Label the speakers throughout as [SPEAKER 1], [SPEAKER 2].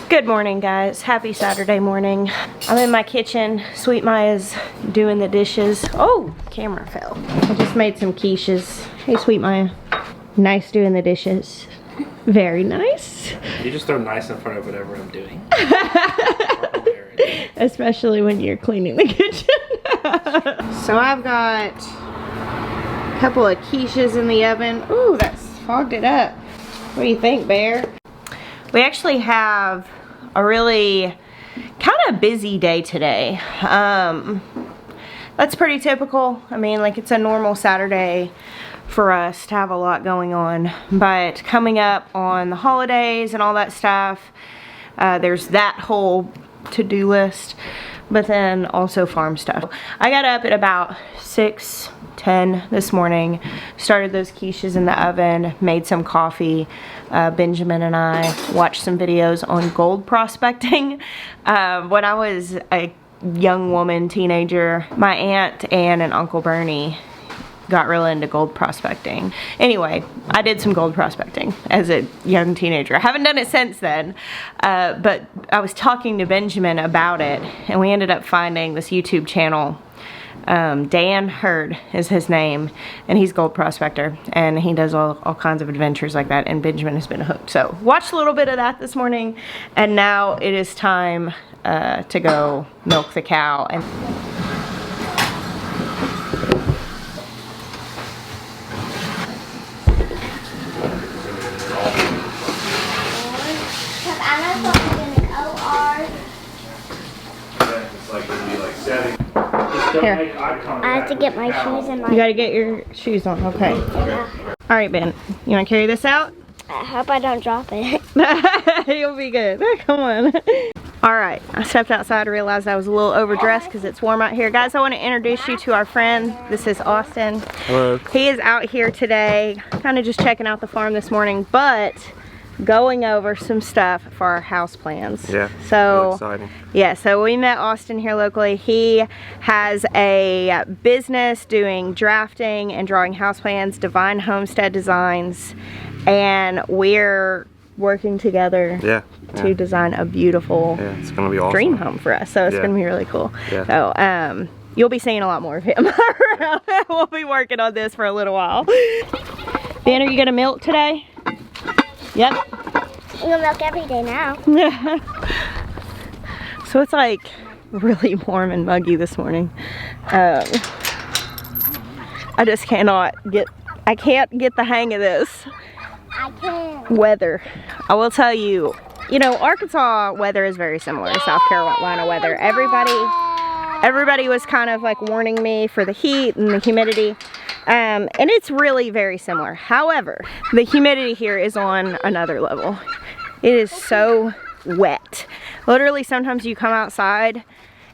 [SPEAKER 1] Good morning, guys. Happy Saturday morning. I'm in my kitchen. Sweet Maya's doing the dishes. Oh, camera fell. I just made some quiches. Hey, Sweet Maya. Nice doing the dishes. Very nice.
[SPEAKER 2] You just throw nice in front of whatever I'm doing.
[SPEAKER 1] Especially when you're cleaning the kitchen. So I've got a couple of quiches in the oven. Ooh, that's fogged it up. What do you think, Bear? We actually have a really kind of busy day today. That's pretty typical. I mean, like, it's a normal Saturday for us to have a lot going on, but coming up on the holidays and all that stuff, there's that whole to-do list, but then also farm stuff. I got up at about 6:10 this morning, started those quiches in the oven, made some coffee. Benjamin and I watched some videos on gold prospecting. When I was a young woman, teenager, my aunt and an Uncle Bernie got really into gold prospecting. Anyway, I did some gold prospecting as a young teenager. I haven't done it since then, but I was talking to Benjamin about it, and we ended up finding this YouTube channel. Dan Hurd is his name, and he's a gold prospector, and he does all kinds of adventures like that, and Benjamin has been hooked. So watched a little bit of that this morning, and now it is time to go milk the cow. And here.
[SPEAKER 3] I have to get my shoes and my...
[SPEAKER 1] You gotta get your shoes on, okay.
[SPEAKER 3] Yeah.
[SPEAKER 1] Alright, Ben, you wanna carry this out?
[SPEAKER 3] I hope I don't drop it.
[SPEAKER 1] You'll be good. Come on. Alright, I stepped outside and realized I was a little overdressed because it's warm out here. Guys, I want to introduce you to our friend. This is Austin.
[SPEAKER 2] Hello.
[SPEAKER 1] He is out here today, kind of just checking out the farm this morning, but going over some stuff for our house plans.
[SPEAKER 2] Yeah,
[SPEAKER 1] so
[SPEAKER 2] exciting.
[SPEAKER 1] Yeah, so we met Austin here locally. He has a business doing drafting and drawing house plans, Divine Homestead Designs, and we're working together to design a beautiful
[SPEAKER 2] it's gonna be awesome.
[SPEAKER 1] dream home for us. So it's gonna be really cool.
[SPEAKER 2] Yeah.
[SPEAKER 1] So you'll be seeing a lot more of him. We'll be working on this for a little while. Ben, are you gonna milk today? Yep.
[SPEAKER 3] I'm gonna milk every day now.
[SPEAKER 1] So it's like really warm and muggy this morning. I just cannot get, I can't get the hang of this weather. I will tell you, you know, Arkansas weather is very similar to South Carolina weather. Everybody was kind of like warning me for the heat and the humidity. And it's really very similar. However, the humidity here is on another level. It is so wet. Literally, sometimes you come outside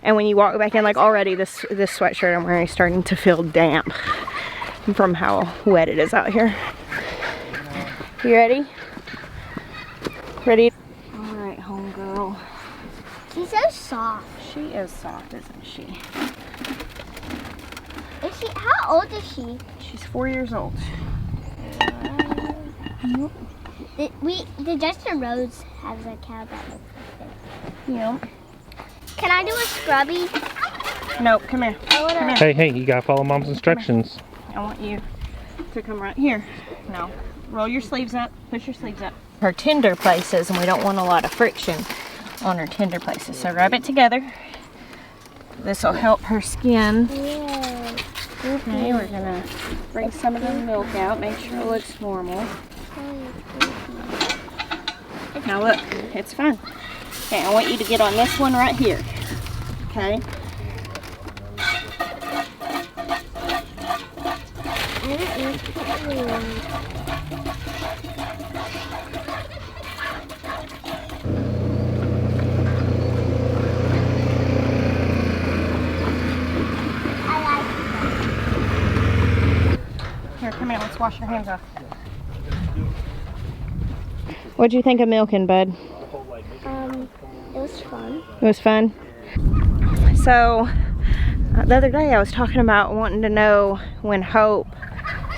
[SPEAKER 1] and when you walk back in, like already this sweatshirt I'm wearing is starting to feel damp from how wet it is out here. You ready? Ready? All right, homegirl.
[SPEAKER 3] She's so soft.
[SPEAKER 1] She is soft, isn't she?
[SPEAKER 3] Is she? How old is she?
[SPEAKER 1] She's 4 years old.
[SPEAKER 3] The Justin Rhodes has a cow that looks like this.
[SPEAKER 1] Yeah.
[SPEAKER 3] Can I do a scrubby?
[SPEAKER 1] No, come here. Come here.
[SPEAKER 2] Hey, you gotta follow Mom's instructions.
[SPEAKER 1] I want you to come right here. No. Roll your sleeves up. Push your sleeves up. Her tender places, and we don't want a lot of friction on her tender places. So rub it together. This will help her skin.
[SPEAKER 3] Yeah.
[SPEAKER 1] Okay, we're gonna bring some of the milk out. Make sure it looks normal. Now look, it's fun. Okay, I want you to get on this one right here. Okay. Here, come here, let's wash your hands off. What'd you think of milking, bud?
[SPEAKER 3] It was fun.
[SPEAKER 1] It was fun. So, the other day I was talking about wanting to know when Hope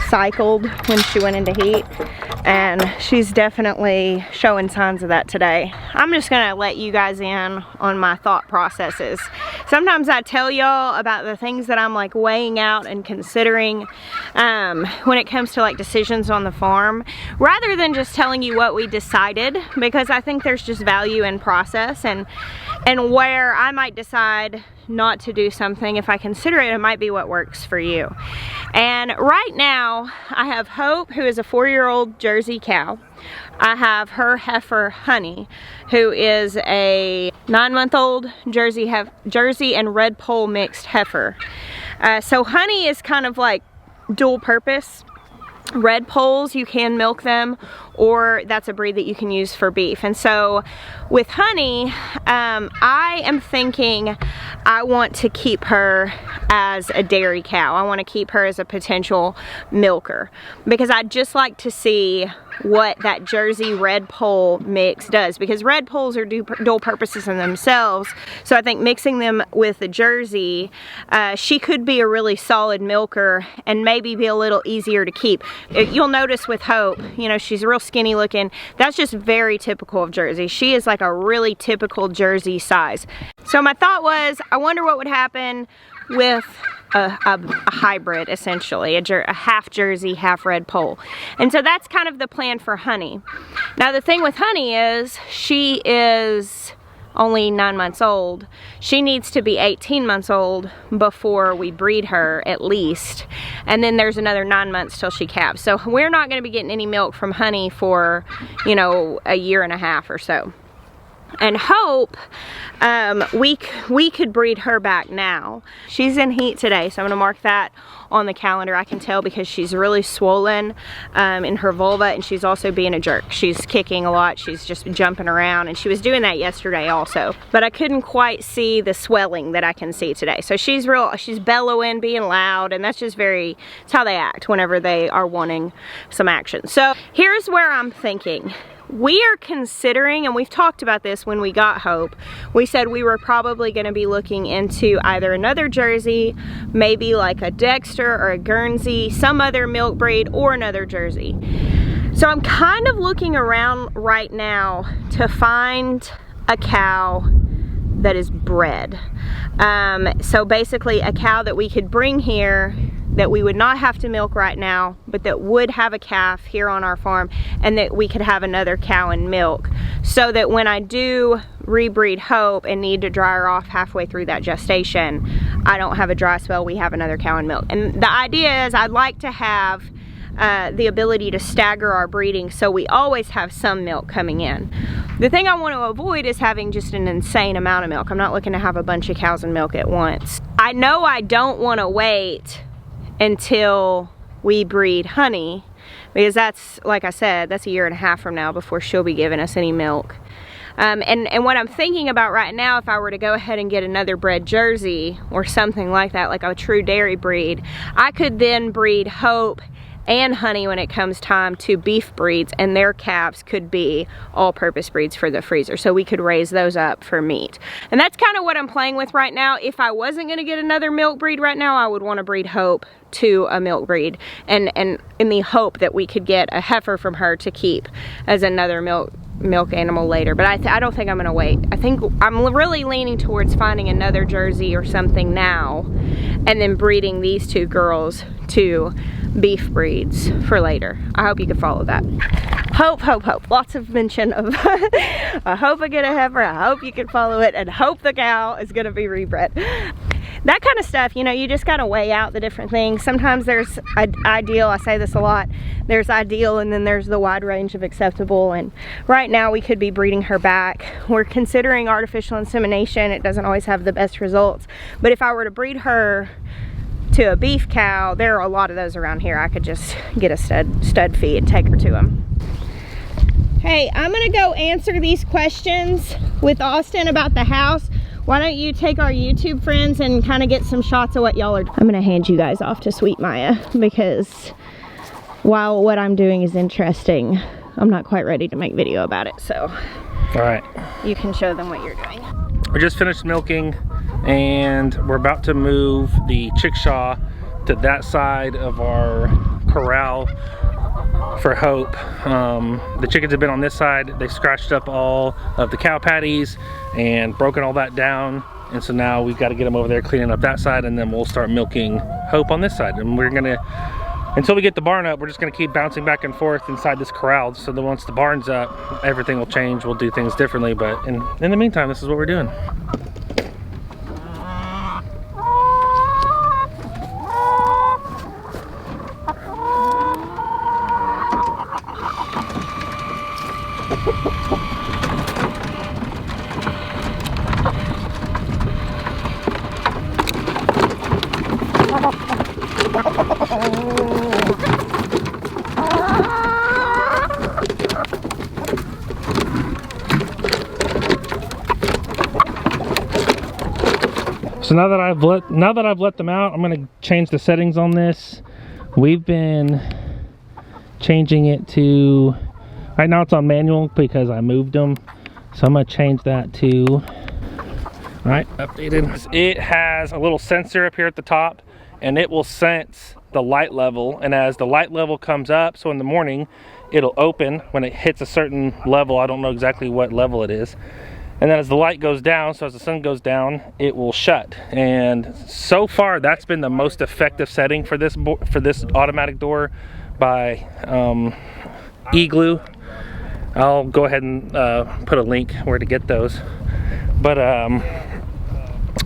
[SPEAKER 1] cycled when she went into heat. and she's definitely showing signs of that today. I'm just gonna let you guys in on my thought processes. Sometimes I tell y'all about the things that I'm like weighing out and considering when it comes to like decisions on the farm, rather than just telling you what we decided, because I think there's just value in process, and where I might decide not to do something, if I consider it, it might be what works for you. And right now I have Hope, who is a 4-year-old Jersey cow. I have her heifer Honey, who is a 9-month-old Jersey and red poll mixed heifer. So Honey is kind of like dual purpose. Red polls, you can milk them, or that's a breed that you can use for beef. And so with Honey, I am thinking I want to keep her as a dairy cow. I want to keep her as a potential milker, because I'd just like to see what that Jersey red poll mix does, because red polls are dual purposes in themselves. So I think mixing them with the Jersey, she could be a really solid milker and maybe be a little easier to keep. You'll notice with Hope, you know, she's real skinny looking. That's just very typical of Jersey. She is like a really typical Jersey size. So my thought was, I wonder what would happen with a hybrid, essentially, a half Jersey, half red poll. And so that's kind of the plan for Honey. Now the thing with Honey is, she is only 9 months old. She needs to be 18 months old before we breed her, at least. And then there's another 9 months till she calves. So we're not going to be getting any milk from Honey for, you know, a year and a half or so. And Hope, we could breed her back now. She's in heat today, so I'm gonna mark that on the calendar. I can tell because she's really swollen in her vulva, and she's also being a jerk. She's kicking a lot, she's just jumping around, and she was doing that yesterday also. But I couldn't quite see the swelling that I can see today. So she's bellowing, being loud, and that's just it's how they act whenever they are wanting some action. So here's where I'm thinking. We are considering, and we've talked about this when we got Hope, we said we were probably going to be looking into either another Jersey, maybe like a Dexter or a Guernsey, some other milk breed, or another Jersey. So I'm kind of looking around right now to find a cow that is bred. So basically a cow that we could bring here, that we would not have to milk right now, but that would have a calf here on our farm, and that we could have another cow and milk, so that when I do rebreed Hope and need to dry her off halfway through that gestation, I don't have a dry spell, we have another cow and milk. And the idea is I'd like to have the ability to stagger our breeding, so we always have some milk coming in. The thing I want to avoid is having just an insane amount of milk. I'm not looking to have a bunch of cows and milk at once. I know I don't want to wait until we breed Honey, because that's, like I said, that's a year and a half from now before she'll be giving us any milk. And what I'm thinking about right now, if I were to go ahead and get another bred Jersey or something like that, like a true dairy breed, I could then breed Hope and Honey when it comes time to beef breeds, and their calves could be all-purpose breeds for the freezer, so we could raise those up for meat. And that's kind of what I'm playing with right now. If I wasn't going to get another milk breed right now, I would want to breed Hope to a milk breed, and in the hope that we could get a heifer from her to keep as another milk animal later. But I don't think I'm gonna wait. I think I'm really leaning towards finding another Jersey or something now, and then breeding these two girls to beef breeds for later. I hope you can follow that. Hope, hope, hope. Lots of mention of I hope I get a heifer, I hope you can follow it, and hope the cow is gonna be rebred. That kind of stuff, you know, you just gotta weigh out the different things. Sometimes there's ideal, I say this a lot, there's ideal and then there's the wide range of acceptable, and right now we could be breeding her back. We're considering artificial insemination. It doesn't always have the best results, but if I were to breed her to a beef cow, there are a lot of those around here. I could just get a stud fee and take her to them. Hey, I'm gonna go answer these questions with Austin about the house. Why don't you take our YouTube friends and kind of get some shots of what y'all are doing. I'm gonna hand you guys off to Sweet Maya, because while what I'm doing is interesting, I'm not quite ready to make video about it, so.
[SPEAKER 2] All right.
[SPEAKER 1] You can show them what you're doing.
[SPEAKER 2] We just finished milking, and we're about to move the chickshaw to that side of our corral for Hope. The chickens have been on this side. They scratched up all of the cow patties and broken all that down. And so now we've got to get them over there cleaning up that side, and then we'll start milking Hope on this side. And we're gonna, until we get the barn up, we're just gonna keep bouncing back and forth inside this corral. So that once the barn's up, everything will change. We'll do things differently, but in the meantime, this is what we're doing. So now that I've let them out, I'm gonna change the settings on this. We've been changing it to, right now it's on manual because I moved them. So I'm gonna change that to, all right, updated. It has a little sensor up here at the top, and it will sense the light level. And as the light level comes up, so in the morning, it'll open when it hits a certain level. I don't know exactly what level it is. And then as the light goes down, so as the sun goes down, it will shut. And so far, that's been the most effective setting for this automatic door by Igloo. I'll go ahead and put a link where to get those. But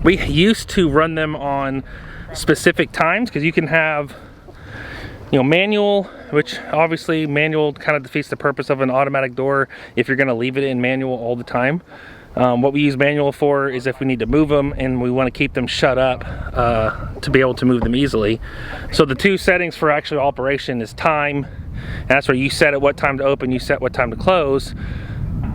[SPEAKER 2] we used to run them on specific times, because you can have, you know, manual, which obviously manual kind of defeats the purpose of an automatic door if you're going to leave it in manual all the time. What we use manual for is if we need to move them and we want to keep them shut up to be able to move them easily. So the two settings for actual operation is time, and that's where you set at what time to open, you set what time to close.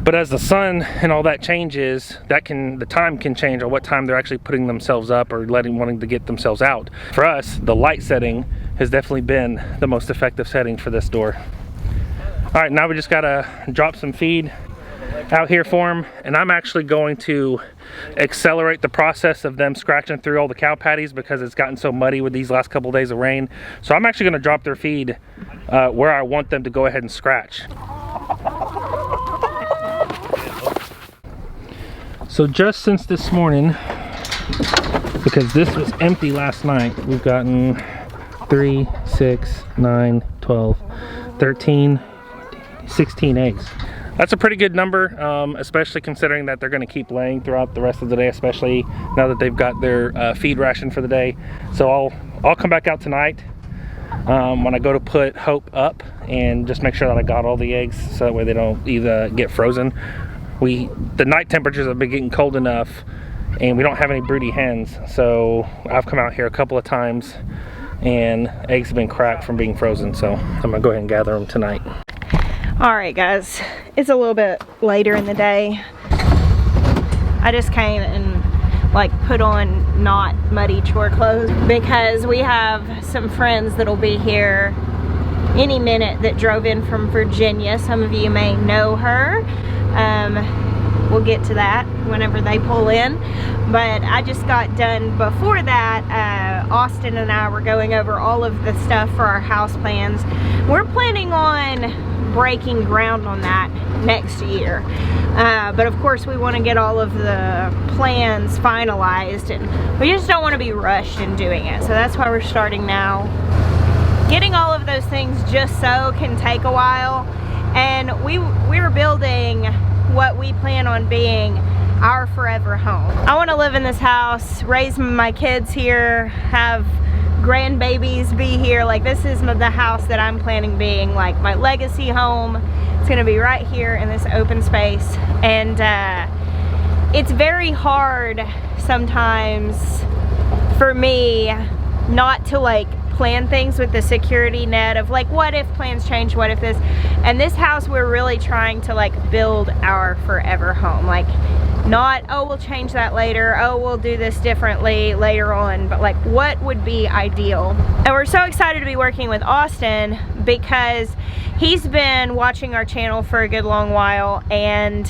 [SPEAKER 2] But as the sun and all that changes, the time can change on what time they're actually putting themselves up or wanting to get themselves out. For us, the light setting has definitely been the most effective setting for this door. All right, now we just gotta drop some feed out here for them, and I'm actually going to accelerate the process of them scratching through all the cow patties because it's gotten so muddy with these last couple days of rain. So I'm actually going to drop their feed where I want them to go ahead and scratch. So just since this morning, because this was empty last night, we've gotten 3, 6, 9, 12, 13, 16 eggs. That's a pretty good number, especially considering that they're going to keep laying throughout the rest of the day, especially now that they've got their feed ration for the day. So I'll come back out tonight when I go to put Hope up and just make sure that I got all the eggs so that way they don't either get frozen. The night temperatures have been getting cold enough and we don't have any broody hens, so I've come out here a couple of times and eggs have been cracked from being frozen, so I'm gonna go ahead and gather them tonight.
[SPEAKER 1] Alright guys, it's a little bit later in the day. I just came and like put on not muddy chore clothes because we have some friends that'll be here any minute that drove in from Virginia. Some of you may know her. We'll get to that whenever they pull in. But I just got done before that. Austin and I were going over all of the stuff for our house plans. We're planning on breaking ground on that next year, but of course we want to get all of the plans finalized, and we just don't want to be rushed in doing it, so that's why we're starting now. Getting all of those things just so can take a while, and we're building what we plan on being our forever home. I want to live in this house, raise my kids here, have grandbabies be here. Like, this is the house that I'm planning being like my legacy home. It's gonna be right here in this open space, and it's very hard sometimes for me not to like plan things with the security net of like, what if plans change, what if this. And this house, we're really trying to like build our forever home. Like, not, oh, we'll change that later, oh, we'll do this differently later on, but like, what would be ideal? And we're so excited to be working with Austin because he's been watching our channel for a good long while and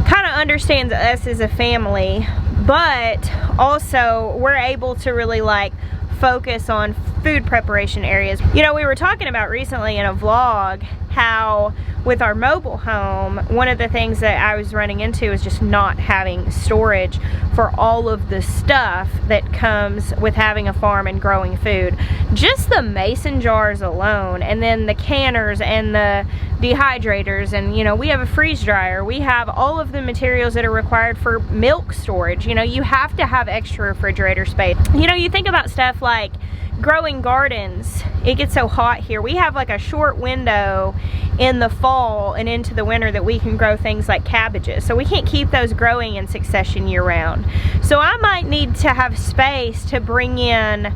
[SPEAKER 1] kind of understands us as a family, but also we're able to really like focus on food preparation areas. You know, we were talking about recently in a vlog how with our mobile home, one of the things that I was running into is just not having storage for all of the stuff that comes with having a farm and growing food. Just the mason jars alone, and then the canners and the dehydrators, and you know, we have a freeze dryer, we have all of the materials that are required for milk storage. You know, you have to have extra refrigerator space. You know, you think about stuff like growing gardens. It gets so hot here. We have like a short window in the fall and into the winter that we can grow things like cabbages. So we can't keep those growing in succession year round. So I might need to have space to bring in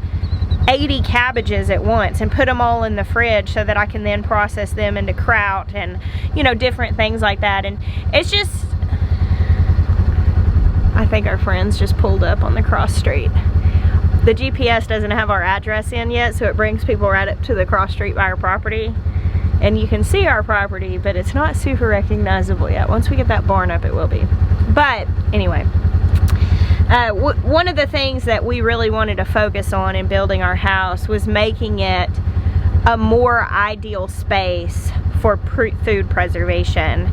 [SPEAKER 1] 80 cabbages at once and put them all in the fridge so that I can then process them into kraut and, you know, different things like that. And it's just, I think our friends just pulled up on the cross street. The GPS doesn't have our address in yet, so it brings people right up to the cross street by our property. And you can see our property, but it's not super recognizable yet. Once we get that barn up, it will be. But anyway, one of the things that we really wanted to focus on in building our house was making it a more ideal space for food preservation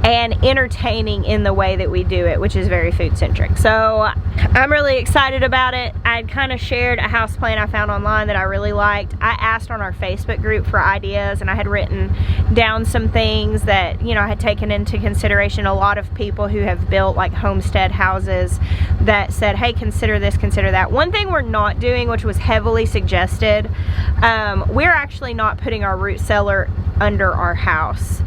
[SPEAKER 1] and entertaining in the way that we do it, which is very food centric. So I'm really excited about it. I'd kind of shared a house plan I found online that I really liked. I asked on our Facebook group for ideas, and I had written down some things that, you know, I had taken into consideration. A lot of people who have built like homestead houses that said, hey, consider this, consider that. One thing we're not doing, which was heavily suggested, we're actually not putting our root cellar under our house.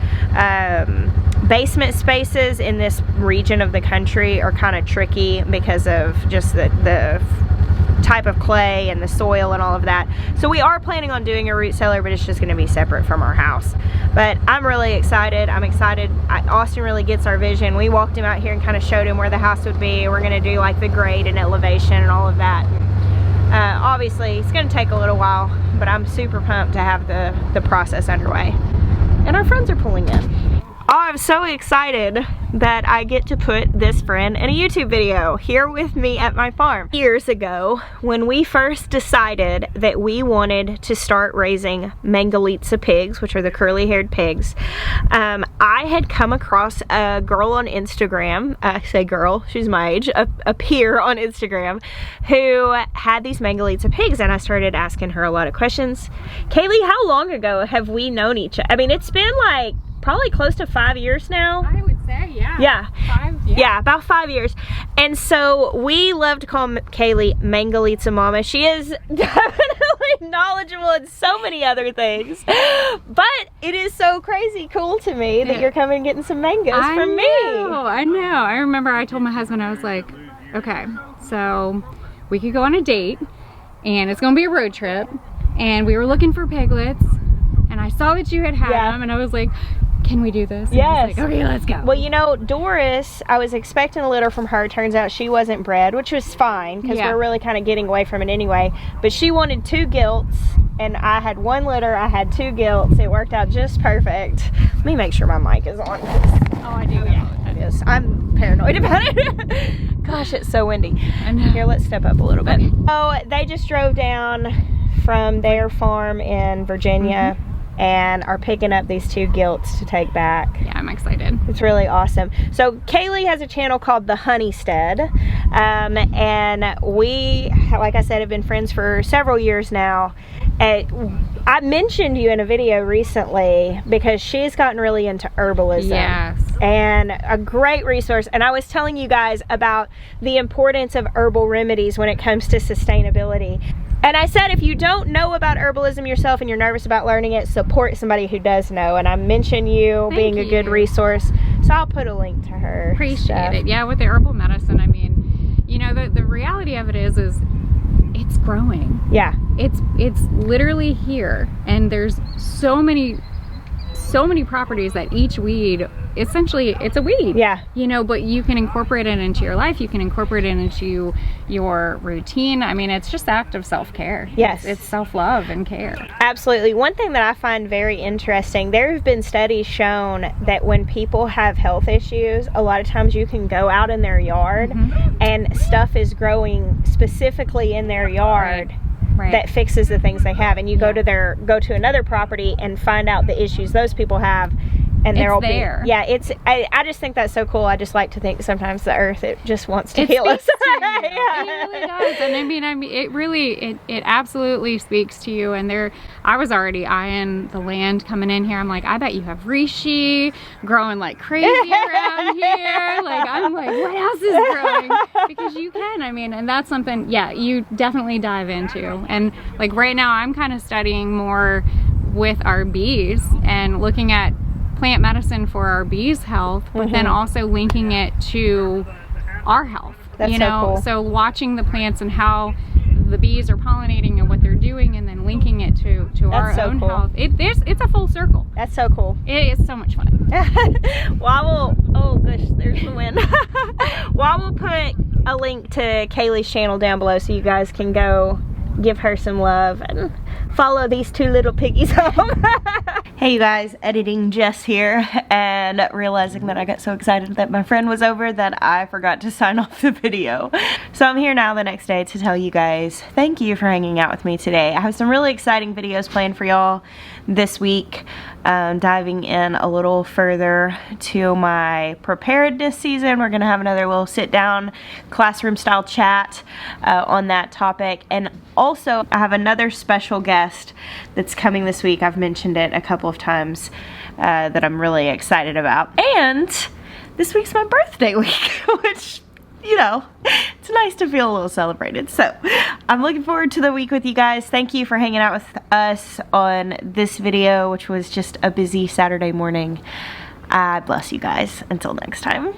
[SPEAKER 1] Basement spaces in this region of the country are kind of tricky because of just the type of clay and the soil and all of that. So we are planning on doing a root cellar, but it's just going to be separate from our house. But I'm really excited. I'm excited. Austin really gets our vision. We walked him out here and kind of showed him where the house would be. We're going to do like the grade and elevation and all of that. Obviously, it's going to take a little while, but I'm super pumped to have the process underway. And our friends are pulling in. Oh, I'm so excited that I get to put this friend in a YouTube video here with me at my farm. Years ago, when we first decided that we wanted to start raising Mangalitsa pigs, which are the curly-haired pigs, I had come across a girl on Instagram, I say girl, she's my age, a peer on Instagram, who had these Mangalitsa pigs, and I started asking her a lot of questions. Kaylee, how long ago have we known each other? I mean, it's been like probably close to 5 years now.
[SPEAKER 4] I would say, yeah.
[SPEAKER 1] Yeah.
[SPEAKER 4] 5, yeah.
[SPEAKER 1] Yeah, about 5 years. And so we love to call Kaylee Mangalitsa Mama. She is definitely knowledgeable in so many other things. But it is so crazy cool to me that you're coming and getting some mangoes from me.
[SPEAKER 4] I know. I remember I told my husband, I was like, okay, so we could go on a date and it's going to be a road trip. And we were looking for piglets. And I saw that you had them, and I was like, can we do this? And
[SPEAKER 1] yes.
[SPEAKER 4] Like, okay, let's go.
[SPEAKER 1] Well, you know, Doris, I was expecting a litter from her. Turns out she wasn't bred, which was fine because we're really kind of getting away from it anyway. But she wanted 2 gilts, and I had 1 litter. I had 2 gilts. It worked out just perfect. Let me make sure my mic is on.
[SPEAKER 4] Oh, I do.
[SPEAKER 1] Yeah, it is. I'm paranoid about it. Gosh, it's so windy.
[SPEAKER 4] I know.
[SPEAKER 1] Here, let's step up a little bit.
[SPEAKER 4] Okay.
[SPEAKER 1] Oh, they just drove down from their farm in Virginia. And are picking up these 2 gilts to take back.
[SPEAKER 4] Yeah, I'm excited.
[SPEAKER 1] It's really awesome. So Kaylee has a channel called The Honeystead, and we, like I said, have been friends for several years now. I mentioned you in a video recently because she's gotten really into herbalism.
[SPEAKER 4] Yes.
[SPEAKER 1] And a great resource. And I was telling you guys about the importance of herbal remedies when it comes to sustainability. And I said, if you don't know about herbalism yourself and you're nervous about learning it, support somebody who does know. And I mentioned you being a good resource. So I'll put a link to her.
[SPEAKER 4] Appreciate it. Yeah, with the herbal medicine, I mean, you know, the reality of it is it's growing.
[SPEAKER 1] Yeah.
[SPEAKER 4] It's literally here. And there's so many properties that each weed, essentially it's a weed.
[SPEAKER 1] Yeah.
[SPEAKER 4] You know, but you can incorporate it into your life. You can incorporate it into your routine. I mean, it's just act of self-care.
[SPEAKER 1] Yes.
[SPEAKER 4] It's self-love and care.
[SPEAKER 1] Absolutely. One thing that I find very interesting, there have been studies shown that when people have health issues, a lot of times you can go out in their yard and stuff is growing specifically in their yard.
[SPEAKER 4] Right.
[SPEAKER 1] that fixes the things they have, and you go to another property and find out the issues those people have, and there will be I just think that's so cool. I just like to think sometimes the earth, it just wants to heal us.
[SPEAKER 4] Yeah. It really does. And I mean it really it absolutely speaks to you. And I was already eyeing the land coming in here. I'm like, I bet you have reishi growing like crazy around here. Like, I'm like, what else is growing? Because you can, I mean, and that's something, you definitely dive into. And like right now I'm kind of studying more with our bees and looking at plant medicine for our bees' health, but then also linking it to our health.
[SPEAKER 1] That's so cool.
[SPEAKER 4] So watching the plants and how the bees are pollinating and what they're doing, and then linking it to our own health. It's a full circle.
[SPEAKER 1] That's so cool.
[SPEAKER 4] It is so much fun.
[SPEAKER 1] Well, oh gosh, there's the wind. Well, I will put a link to Kaylee's channel down below so you guys can go give her some love and follow these two little piggies home. Hey you guys, editing Jess here, and realizing that I got so excited that my friend was over that I forgot to sign off the video. So I'm here now the next day to tell you guys thank you for hanging out with me today. I have some really exciting videos planned for y'all this week, diving in a little further to my preparedness season. We're gonna have another little sit down classroom style chat on that topic, and also I have another special guest that's coming this week. I've mentioned it a couple of times that I'm really excited about, and this week's my birthday week, which, you know, it's nice to feel a little celebrated. So I'm looking forward to the week with you guys. Thank you for hanging out with us on this video, which was just a busy Saturday morning. God bless you guys. Until next time.